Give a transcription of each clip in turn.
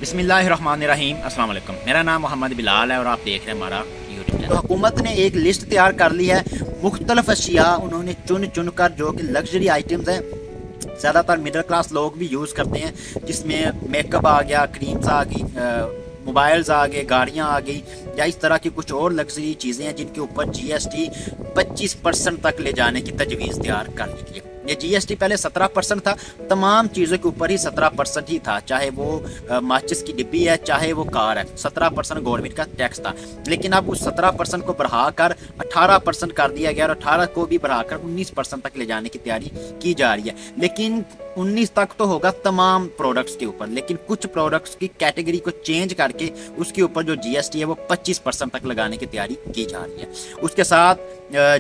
बिस्मिल्लाहिर्रहमानिर्रहीम अस्सलाम वालेकुम। मेरा नाम मोहम्मद बिलाल है और आप देख रहे हैं हमारा यूट्यूब चैनल। तो हुकूमत ने एक लिस्ट तैयार कर ली है, मुख्तलिफ अशिया उन्होंने चुन चुन कर जो कि लग्जरी आइटम्स हैं, ज़्यादातर मिडिल क्लास लोग भी यूज़ करते हैं, जिसमें मेकअप आ गया, क्रीम्स आ गई, मोबाइल्स आ गए, गाड़ियाँ आ गई, या इस तरह की कुछ और लग्जरी चीज़ें हैं जिनके ऊपर GST 25% तक ले जाने की तजवीज़ तैयार कर ली गई है। ये GST पहले 17% था, तमाम चीज़ों के ऊपर ही 17% ही था, चाहे वो माचिस की डिब्बी है, चाहे वो कार है, 17% गवर्नमेंट का टैक्स था। लेकिन अब उस 17% को बढ़ाकर 18% कर दिया गया और 18 को भी बढ़ाकर 19% तक ले जाने की तैयारी की जा रही है। लेकिन 19 तक तो होगा तमाम प्रोडक्ट्स के ऊपर, लेकिन कुछ प्रोडक्ट्स की कैटेगरी को चेंज करके उसके ऊपर जो GST है वो 25% तक लगाने की तैयारी की जा रही है। उसके साथ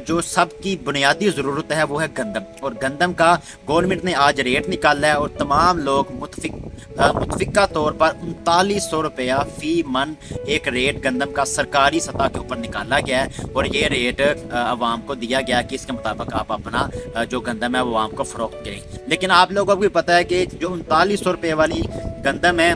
जो सबकी बुनियादी ज़रूरत है वो है गंदम, और गंदम का गवर्नमेंट ने आज रेट निकाला है और तमाम लोग मुतफिका तौर पर 3900 रुपया फ़ी मन एक रेट गंदम का सरकारी सतह के ऊपर निकाला गया है, और ये रेट आवाम को दिया गया कि इसके मुताबिक आप अपना जो गंदम है वो आवाम को फ़रोख्त करें। लेकिन आप लोगों को भी पता है कि जो 3900 रुपये वाली गंदम है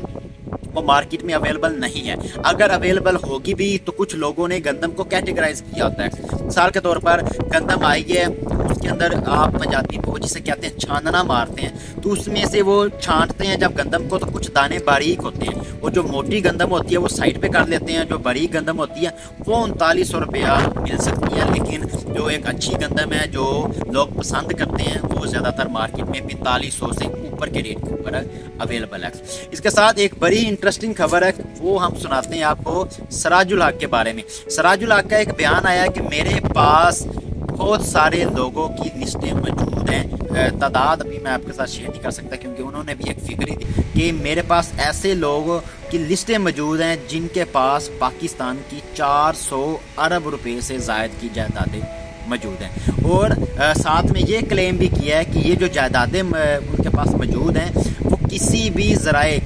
वो मार्केट में अवेलेबल नहीं है। अगर अवेलेबल होगी भी तो कुछ लोगों ने गंदम को कैटेगराइज किया होता है। मिसाल के तौर पर गंदम आई है, उसके अंदर आप पंजाबी में वो जिसे कहते हैं छानना मारते हैं, तो उसमें से वो छांटते हैं जब गंदम को, तो कुछ दाने बारीक होते हैं, और जो मोटी गंदम होती है वो साइड पे कर लेते हैं, जो बारीक गंदम होती है वो 3900 रुपया मिल सकती है। लेकिन जो एक अच्छी गंदम है जो लोग पसंद करते हैं वो ज़्यादातर मार्केट में 4500 से ऊपर के रेट के ऊपर अवेलेबल है। इसके साथ एक बड़ी इंटरेस्टिंग खबर है, वो हम सुनाते हैं आपको सराजुल हक के बारे में। सराजुल हक का एक बयान आया है कि मेरे पास बहुत सारे लोगों की लिस्टें मौजूद हैं, तादाद अभी मैं आपके साथ शेयर नहीं कर सकता क्योंकि उन्होंने भी एक फिक्र दी कि मेरे पास ऐसे लोगों की लिस्टें मौजूद हैं जिनके पास पाकिस्तान की 400 अरब रुपए से ज़ायद की जायदादें मौजूद हैं, और साथ में ये क्लेम भी किया है कि ये जो जायदादें उनके पास मौजूद हैं वो किसी भी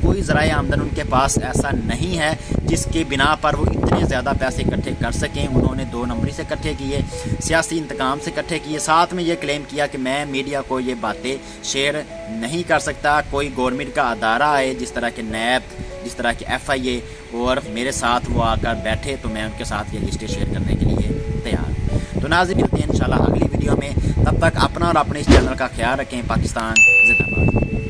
कोई ज़राए आमदन उनके पास ऐसा नहीं है जिसके बिना पर वो इतने ज़्यादा पैसे इकट्ठे कर सकें। उन्होंने 2 नंबरी से इकट्ठे किए, सियासी इंतकाम से इकट्ठे किए। साथ में ये क्लेम किया कि मैं मीडिया को ये बातें शेयर नहीं कर सकता, कोई गवर्नमेंट का अदारा आए जिस तरह के नैब, जिस तरह के FIA, और मेरे साथ वो आकर बैठे तो मैं उनके साथ ये लिस्टें शेयर करने के लिए तैयार। तो नाज़रीन, मिलते हैं इंशाल्लाह अगली वीडियो में। तब तक अपना और अपने इस चैनल का ख्याल रखें। पाकिस्तान जिंदाबाद।